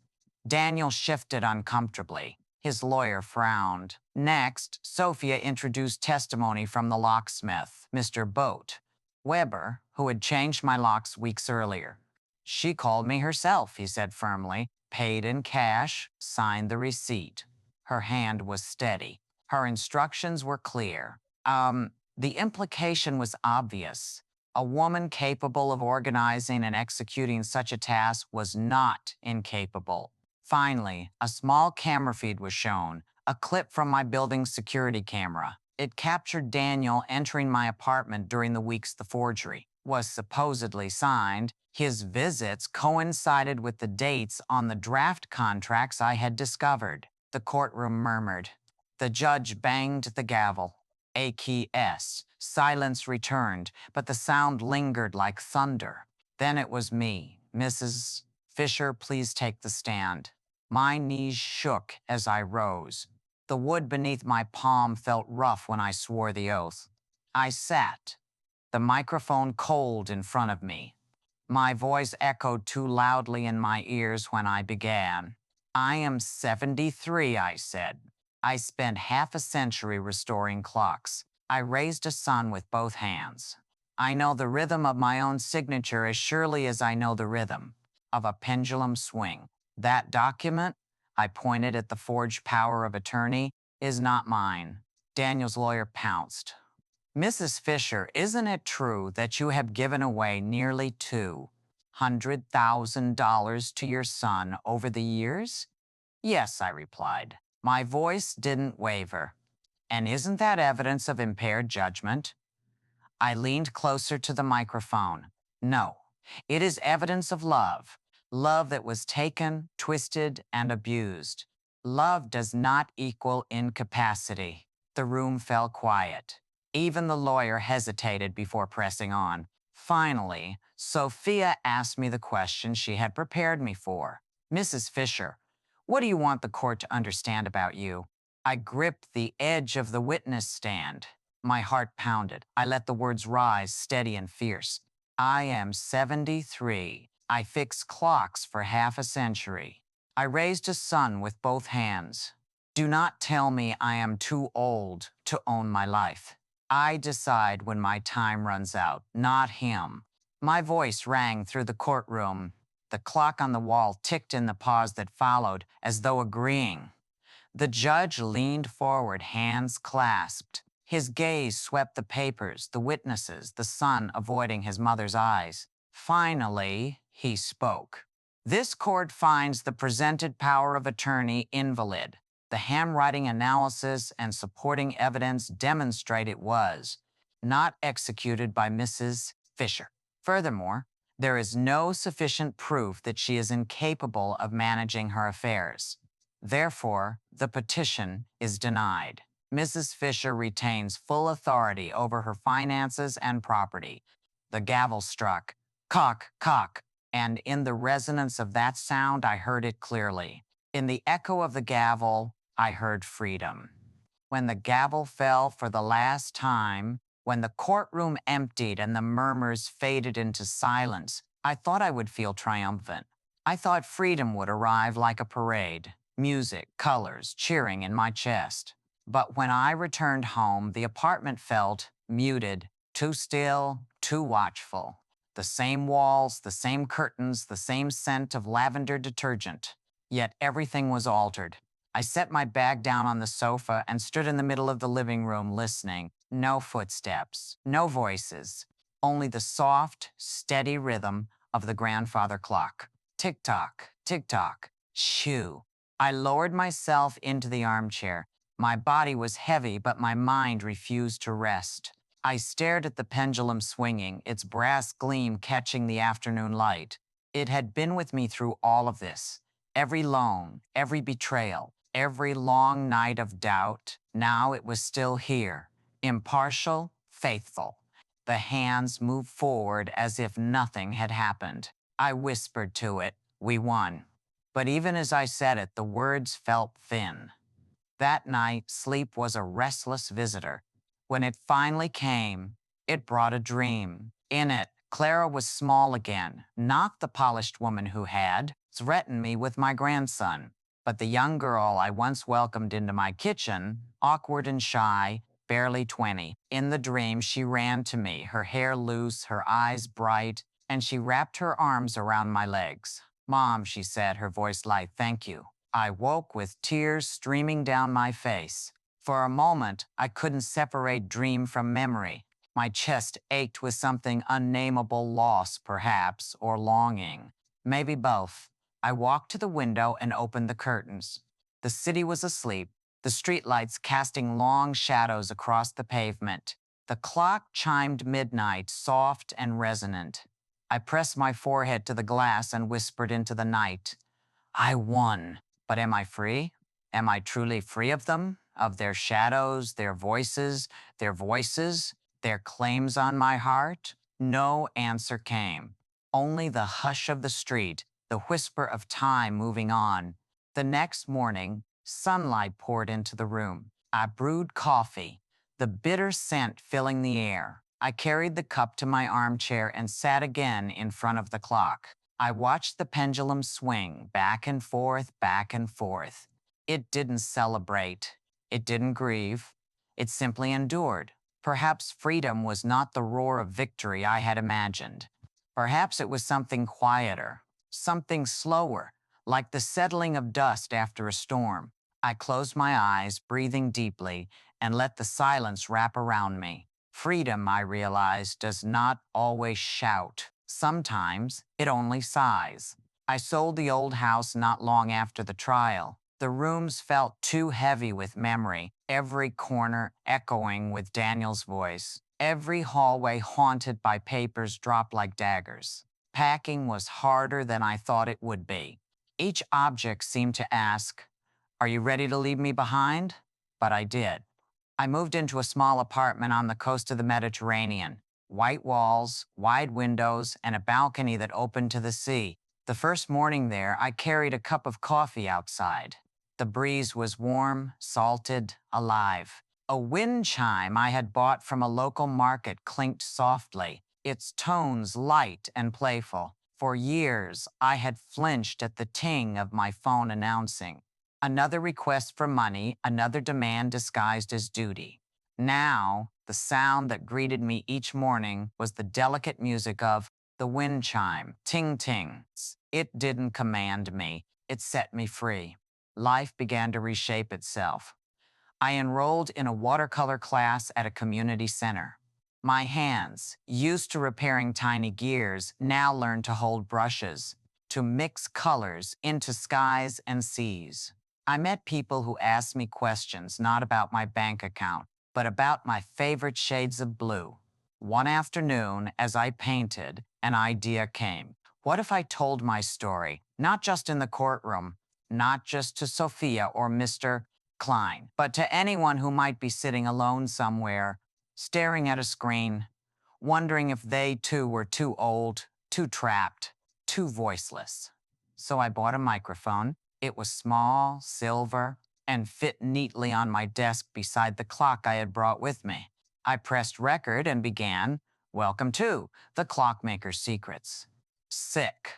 Daniel shifted uncomfortably. His lawyer frowned. Next, Sophia introduced testimony from the locksmith, Mr. Boat Weber, who had changed my locks weeks earlier. "She called me herself," he said firmly, "paid in cash, signed the receipt." Her hand was steady. Her instructions were clear. The implication was obvious. A woman capable of organizing and executing such a task was not incapable. Finally, a small camera feed was shown, a clip from my building's security camera. It captured Daniel entering my apartment during the weeks the forgery was supposedly signed. His visits coincided with the dates on the draft contracts I had discovered. The courtroom murmured. The judge banged the gavel. A key S. Silence returned, but the sound lingered like thunder. Then it was me. "Mrs. Fisher, please take the stand." My knees shook as I rose. The wood beneath my palm felt rough when I swore the oath. I sat, the microphone cold in front of me. My voice echoed too loudly in my ears when I began. I am 73, I said. I spent half a century restoring clocks. I raised a son with both hands. I know the rhythm of my own signature as surely as I know the rhythm of a pendulum swing. That document, I pointed at the forged power of attorney, is not mine. Daniel's lawyer pounced. Mrs. Fisher, isn't it true that you have given away nearly $200,000 to your son over the years? Yes, I replied. My voice didn't waver. And isn't that evidence of impaired judgment? I leaned closer to the microphone. No, it is evidence of love. Love that was taken, twisted, and abused. Love does not equal incapacity. The room fell quiet. Even the lawyer hesitated before pressing on. Finally, Sophia asked me the question she had prepared me for. Mrs. Fisher, what do you want the court to understand about you? I gripped the edge of the witness stand. My heart pounded. I let the words rise, steady and fierce. I am 73. I fixed clocks for half a century. I raised a son with both hands. Do not tell me I am too old to own my life. I decide when my time runs out, not him. My voice rang through the courtroom. The clock on the wall ticked in the pause that followed, as though agreeing. The judge leaned forward, hands clasped. His gaze swept the papers, the witnesses, the son avoiding his mother's eyes. Finally, he spoke. This court finds the presented power of attorney invalid. The handwriting analysis and supporting evidence demonstrate it was not executed by Mrs. Fisher. Furthermore, there is no sufficient proof that she is incapable of managing her affairs. Therefore, the petition is denied. Mrs. Fisher retains full authority over her finances and property. The gavel struck. Cock, cock. And in the resonance of that sound, I heard it clearly. In the echo of the gavel, I heard freedom. When the gavel fell for the last time, when the courtroom emptied and the murmurs faded into silence, I thought I would feel triumphant. I thought freedom would arrive like a parade, music, colors, cheering in my chest. But when I returned home, the apartment felt muted, too still, too watchful. The same walls, the same curtains, the same scent of lavender detergent. Yet everything was altered. I set my bag down on the sofa and stood in the middle of the living room listening. No footsteps, no voices, only the soft, steady rhythm of the grandfather clock. Tick-tock, tick-tock, shoo. I lowered myself into the armchair. My body was heavy, but my mind refused to rest. I stared at the pendulum swinging, its brass gleam catching the afternoon light. It had been with me through all of this. Every loan, every betrayal, every long night of doubt. Now it was still here, impartial, faithful. The hands moved forward as if nothing had happened. I whispered to it, "We won." But even as I said it, the words felt thin. That night, sleep was a restless visitor. When it finally came, it brought a dream. In it, Clara was small again, not the polished woman who had threatened me with my grandson, but the young girl I once welcomed into my kitchen, awkward and shy, barely 20. In the dream, she ran to me, her hair loose, her eyes bright, and she wrapped her arms around my legs. "Mom," she said, her voice light, "thank you." I woke with tears streaming down my face. For a moment, I couldn't separate dream from memory. My chest ached with something unnameable, loss, perhaps, or longing. Maybe both. I walked to the window and opened the curtains. The city was asleep, the streetlights casting long shadows across the pavement. The clock chimed midnight, soft and resonant. I pressed my forehead to the glass and whispered into the night, "I won. But am I free? Am I truly free of them? Of their shadows, their voices, their claims on my heart?" No answer came. Only the hush of the street, the whisper of time moving on. The next morning, sunlight poured into the room. I brewed coffee, the bitter scent filling the air. I carried the cup to my armchair and sat again in front of the clock. I watched the pendulum swing back and forth, back and forth. It didn't celebrate. It didn't grieve. It simply endured. Perhaps freedom was not the roar of victory I had imagined. Perhaps it was something quieter, something slower, like the settling of dust after a storm. I closed my eyes, breathing deeply, and let the silence wrap around me. Freedom, I realized, does not always shout. Sometimes it only sighs. I sold the old house not long after the trial. The rooms felt too heavy with memory, every corner echoing with Daniel's voice, every hallway haunted by papers dropped like daggers. Packing was harder than I thought it would be. Each object seemed to ask, "Are you ready to leave me behind?" But I did. I moved into a small apartment on the coast of the Mediterranean. White walls, wide windows, and a balcony that opened to the sea. The first morning there, I carried a cup of coffee outside. The breeze was warm, salted, alive. A wind chime I had bought from a local market clinked softly, its tones light and playful. For years, I had flinched at the ting of my phone announcing, another request for money, another demand disguised as duty. Now, the sound that greeted me each morning was the delicate music of the wind chime, ting-ting. It didn't command me, it set me free. Life began to reshape itself. I enrolled in a watercolor class at a community center. My hands, used to repairing tiny gears, now learned to hold brushes, to mix colors into skies and seas. I met people who asked me questions not about my bank account, but about my favorite shades of blue. One afternoon, as I painted, an idea came. What if I told my story, not just in the courtroom, not just to Sophia or Mr. Klein, but to anyone who might be sitting alone somewhere, staring at a screen, wondering if they too were too old, too trapped, too voiceless. So I bought a microphone. It was small, silver, and fit neatly on my desk beside the clock I had brought with me. I pressed record and began, "Welcome to The Clockmaker's Secrets." Sick.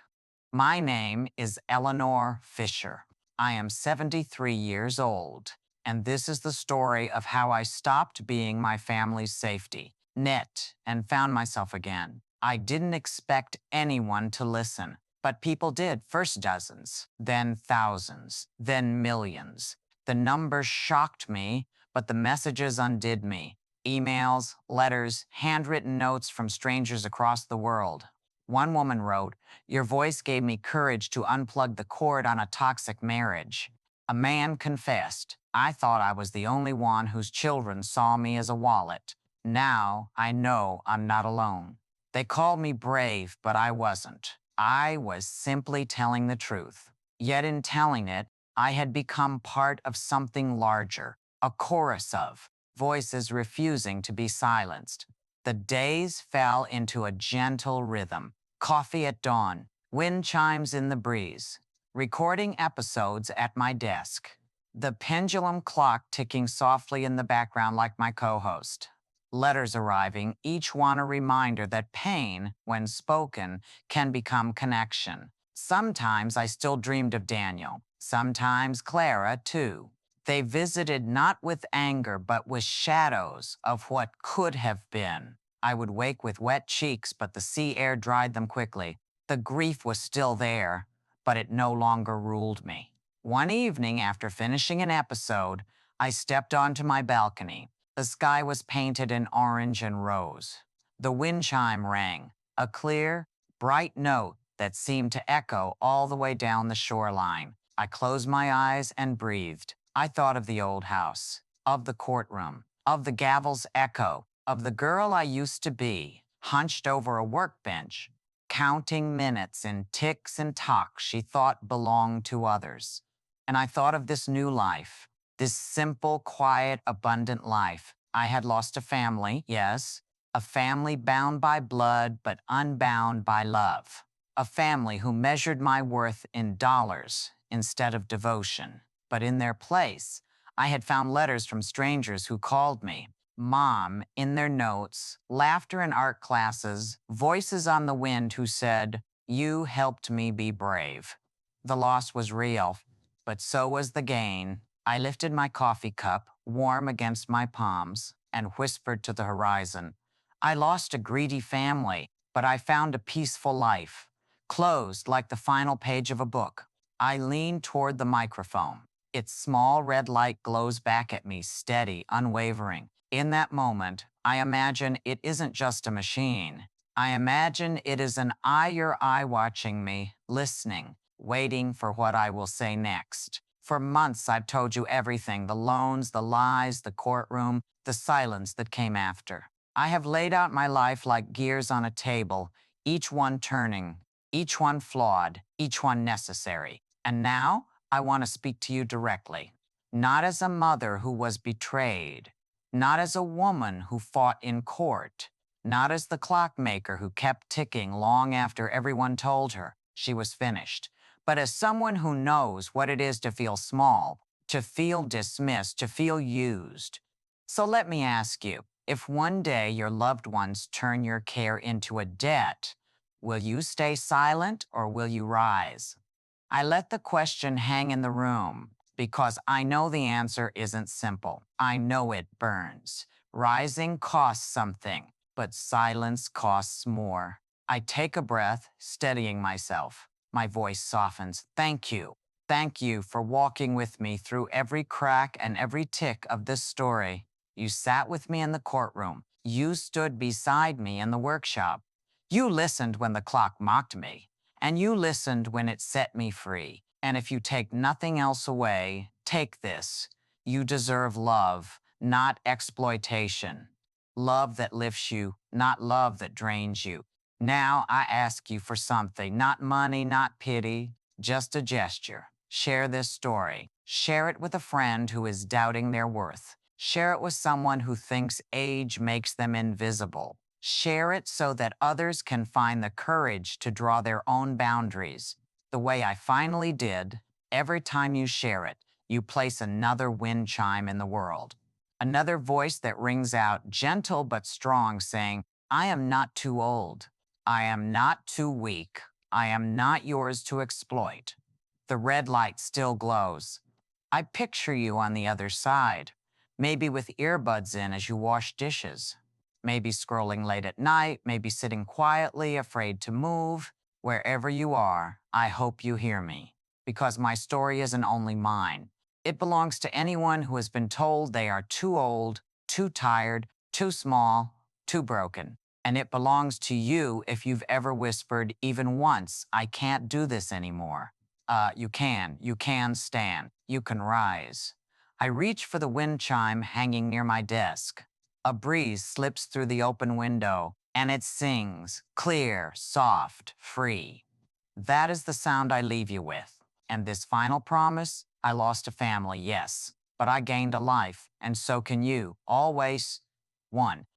My name is Eleanor Fisher. I am 73 years old, and this is the story of how I stopped being my family's safety net and found myself again. I didn't expect anyone to listen, but people did. First dozens, then thousands, then millions. The numbers shocked me, but the messages undid me. Emails, letters, handwritten notes from strangers across the world. One woman wrote, "Your voice gave me courage to unplug the cord on a toxic marriage." A man confessed, "I thought I was the only one whose children saw me as a wallet. Now I know I'm not alone." They called me brave, but I wasn't. I was simply telling the truth. Yet in telling it, I had become part of something larger, a chorus of voices refusing to be silenced. The days fell into a gentle rhythm. Coffee at dawn, wind chimes in the breeze, recording episodes at my desk, the pendulum clock ticking softly in the background like my co-host. Letters arriving, each one a reminder that pain, when spoken, can become connection. Sometimes I still dreamed of Daniel, sometimes Clara too. They visited not with anger, but with shadows of what could have been. I would wake with wet cheeks, but the sea air dried them quickly. The grief was still there, but it no longer ruled me. One evening, after finishing an episode, I stepped onto my balcony. The sky was painted in orange and rose. The wind chime rang, a clear, bright note that seemed to echo all the way down the shoreline. I closed my eyes and breathed. I thought of the old house, of the courtroom, of the gavel's echo, of the girl I used to be, hunched over a workbench, counting minutes in ticks and tocks she thought belonged to others. And I thought of this new life, this simple, quiet, abundant life. I had lost a family, yes, a family bound by blood but unbound by love. A family who measured my worth in dollars instead of devotion. But in their place, I had found letters from strangers who called me, Mom in their notes, laughter in art classes, voices on the wind who said, "You helped me be brave." The loss was real, but so was the gain. I lifted my coffee cup, warm against my palms, and whispered to the horizon. I lost a greedy family, but I found a peaceful life, closed like the final page of a book. I leaned toward the microphone. Its small red light glows back at me, steady, unwavering. In that moment, I imagine it isn't just a machine. I imagine it is an eye your eye watching me, listening, waiting for what I will say next. For months, I've told you everything: the loans, the lies, the courtroom, the silence that came after. I have laid out my life like gears on a table, each one turning, each one flawed, each one necessary. And now I want to speak to you directly, not as a mother who was betrayed, not as a woman who fought in court, not as the clockmaker who kept ticking long after everyone told her she was finished, but as someone who knows what it is to feel small, to feel dismissed, to feel used. So let me ask you, if one day your loved ones turn your care into a debt, will you stay silent or will you rise? I let the question hang in the room because I know the answer isn't simple. I know it burns. Rising costs something, but silence costs more. I take a breath, steadying myself. My voice softens. Thank you. Thank you for walking with me through every crack and every tick of this story. You sat with me in the courtroom. You stood beside me in the workshop. You listened when the clock mocked me, and you listened when it set me free. And if you take nothing else away, take this. You deserve love, not exploitation. Love that lifts you, not love that drains you. Now I ask you for something, not money, not pity, just a gesture. Share this story. Share it with a friend who is doubting their worth. Share it with someone who thinks age makes them invisible. Share it so that others can find the courage to draw their own boundaries. The way I finally did. Every time you share it, you place another wind chime in the world. Another voice that rings out, gentle but strong, saying, I am not too old. I am not too weak. I am not yours to exploit. The red light still glows. I picture you on the other side, maybe with earbuds in as you wash dishes, maybe scrolling late at night, maybe sitting quietly, afraid to move. Wherever you are, I hope you hear me, because my story isn't only mine. It belongs to anyone who has been told they are too old, too tired, too small, too broken. And it belongs to you if you've ever whispered even once, I can't do this anymore. You can stand, you can rise. I reach for the wind chime hanging near my desk. A breeze slips through the open window, and it sings, clear, soft, free. That is the sound I leave you with. And this final promise, I lost a family, yes, but I gained a life, and so can you. Always. One.